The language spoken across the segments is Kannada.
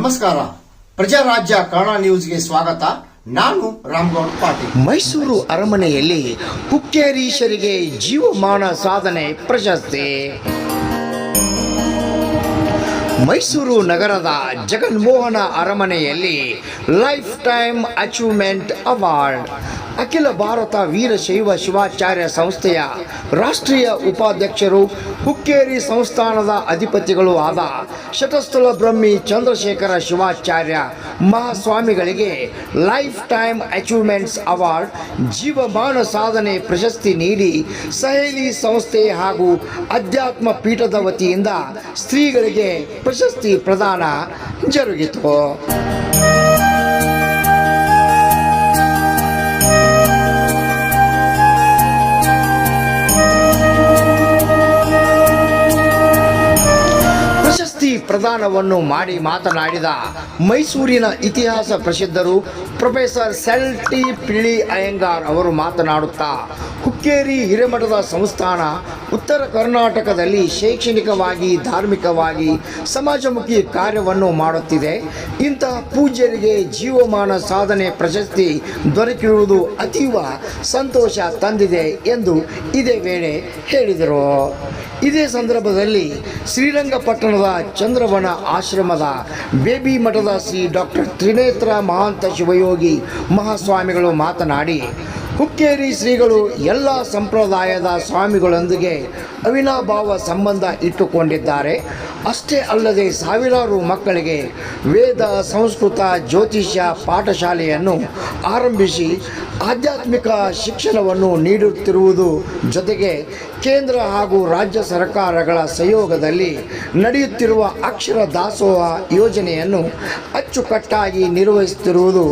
ನಮಸ್ಕಾರ. ಪ್ರಜಾರಾಜ್ಯ ಕನ್ನಡ ನ್ಯೂಸ್ಗೆ ಸ್ವಾಗತ. ನಾನು ರಾಮಗೌಡ ಪಾಟೀಲ್. ಮೈಸೂರು ಅರಮನೆಯಲ್ಲಿ ಹುಕ್ಕೇರೀಶರಿಗೆ ಜೀವಮಾನ ಸಾಧನೆ ಪ್ರಶಸ್ತಿ. ಮೈಸೂರು ನಗರದ ಜಗನ್ಮೋಹನ ಅರಮನೆಯಲ್ಲಿ ಲೈಫ್ ಟೈಮ್ ಅಚೀವ್ಮೆಂಟ್ ಅವಾರ್ಡ್ ಅಖಿಲ ಭಾರತ ವೀರಶೈವ ಶಿವಾಚಾರ್ಯ ಸಂಸ್ಥೆಯ ರಾಷ್ಟ್ರೀಯ ಉಪಾಧ್ಯಕ್ಷರು ಹುಕ್ಕೇರಿ ಸಂಸ್ಥಾನದ ಅಧಿಪತಿಗಳು ಆದ ಶತಸ್ಥಲ ಬ್ರಹ್ಮಿ ಚಂದ್ರಶೇಖರ ಶಿವಾಚಾರ್ಯ ಮಹಾಸ್ವಾಮಿಗಳಿಗೆ ಲೈಫ್ ಟೈಮ್ ಅಚೀವ್ಮೆಂಟ್ಸ್ ಅವಾರ್ಡ್ ಜೀವಮಾನ ಸಾಧನೆ ಪ್ರಶಸ್ತಿ ನೀಡಿ ಸಹೇಲಿ ಸಂಸ್ಥೆ ಹಾಗೂ ಅಧ್ಯಾತ್ಮ ಪೀಠದ ವತಿಯಿಂದ ಶ್ರೀಗಳಿಗೆ ಪ್ರಶಸ್ತಿ ಪ್ರದಾನ ಜರುಗಿತು. ಪ್ರದಾನವನ್ನು ಮಾಡಿ ಮಾತನಾಡಿದ ಮೈಸೂರಿನ ಇತಿಹಾಸ ಪ್ರಸಿದ್ಧರು ಪ್ರೊಫೆಸರ್ ಸೆಲ್ಟಿ ಪಿಳ್ಳಿ ಅಯ್ಯಂಗಾರ್ ಅವರು ಮಾತನಾಡುತ್ತಾ, ಹುಕ್ಕೇರಿ ಹಿರೇಮಠದ ಸಂಸ್ಥಾನ ಉತ್ತರ ಕರ್ನಾಟಕದಲ್ಲಿ ಶೈಕ್ಷಣಿಕವಾಗಿ, ಧಾರ್ಮಿಕವಾಗಿ, ಸಮಾಜಮುಖಿ ಕಾರ್ಯವನ್ನು ಮಾಡುತ್ತಿದೆ. ಇಂತಹ ಪೂಜ್ಯರಿಗೆ ಜೀವಮಾನ ಸಾಧನೆ ಪ್ರಶಸ್ತಿ ದೊರಕಿರುವುದು ಅತೀವ ಸಂತೋಷ ತಂದಿದೆ ಎಂದು ಇದೇ ವೇಳೆ ಹೇಳಿದರು. ಇದೇ ಸಂದರ್ಭದಲ್ಲಿ ಶ್ರೀರಂಗಪಟ್ಟಣದ ಚಂದ್ರವನ ಆಶ್ರಮದ ಬೇಬಿ ಮಠದ ಶ್ರೀ ಡಾಕ್ಟರ್ ತ್ರಿನೇತ್ರ ಮಹಾಂತ ಶಿವಯೋಗಿ ಮಹಾಸ್ವಾಮಿಗಳು ಮಾತನಾಡಿ, ಹುಕ್ಕೇರಿ ಶ್ರೀಗಳು ಎಲ್ಲ ಸಂಪ್ರದಾಯದ ಸ್ವಾಮಿಗಳೊಂದಿಗೆ ಅವಿನಾಭಾವ ಸಂಬಂಧ ಇಟ್ಟುಕೊಂಡಿದ್ದಾರೆ. ಅಷ್ಟೇ ಅಲ್ಲದೆ ಸಾವಿರಾರು ಮಕ್ಕಳಿಗೆ ವೇದ, ಸಂಸ್ಕೃತ, ಜ್ಯೋತಿಷ್ಯ ಪಾಠಶಾಲೆಯನ್ನು ಆರಂಭಿಸಿ ಆಧ್ಯಾತ್ಮಿಕ ಶಿಕ್ಷಣವನ್ನು ನೀಡುತ್ತಿರುವುದು ಜೊತೆಗೆ ಕೇಂದ್ರ ಹಾಗೂ ರಾಜ್ಯ ಸರ್ಕಾರಗಳ ಸಹಯೋಗದಲ್ಲಿ ನಡೆಯುತ್ತಿರುವ ಅಕ್ಷರ ದಾಸೋಹ ಯೋಜನೆಯನ್ನು ಅಚ್ಚುಕಟ್ಟಾಗಿ ನಿರ್ವಹಿಸುತ್ತಿರುವುದು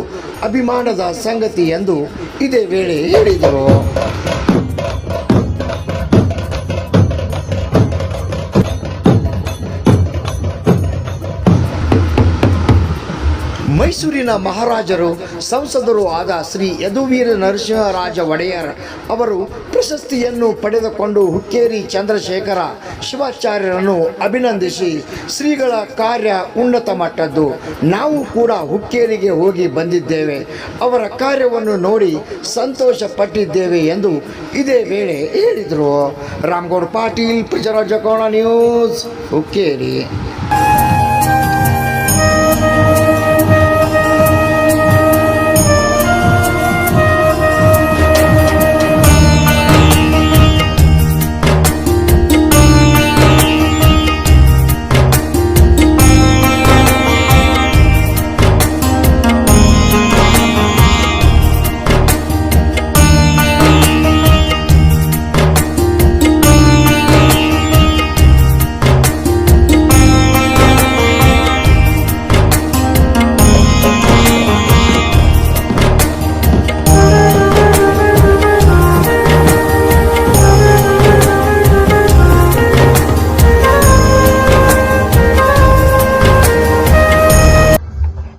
ಅಭಿಮಾನದ ಸಂಗತಿ ಎಂದು ಇದೇ ವೇಳೆ ಹೇಳಿದರು. ಮೈಸೂರಿನ ಮಹಾರಾಜರು ಸಂಸದರು ಆದ ಶ್ರೀ ಯದುವೀರ ನರಸಿಂಹರಾಜ ಒಡೆಯರ್ ಅವರು ಪ್ರಶಸ್ತಿಯನ್ನು ಪಡೆದುಕೊಂಡು ಹುಕ್ಕೇರಿ ಚಂದ್ರಶೇಖರ ಶಿವಾಚಾರ್ಯರನ್ನು ಅಭಿನಂದಿಸಿ, ಶ್ರೀಗಳ ಕಾರ್ಯ ಉನ್ನತ ಮಟ್ಟದ್ದು, ನಾವು ಕೂಡ ಹುಕ್ಕೇರಿಗೆ ಹೋಗಿ ಬಂದಿದ್ದೇವೆ, ಅವರ ಕಾರ್ಯವನ್ನು ನೋಡಿ ಸಂತೋಷ ಪಟ್ಟಿದ್ದೇವೆ ಎಂದು ಇದೇ ವೇಳೆ ಹೇಳಿದರು. ರಾಮಗೌಡ ಪಾಟೀಲ್, ಪ್ರಜಾರಾಜ್ಯ ಕನ್ನಡ ನ್ಯೂಸ್, ಹುಕ್ಕೇರಿ.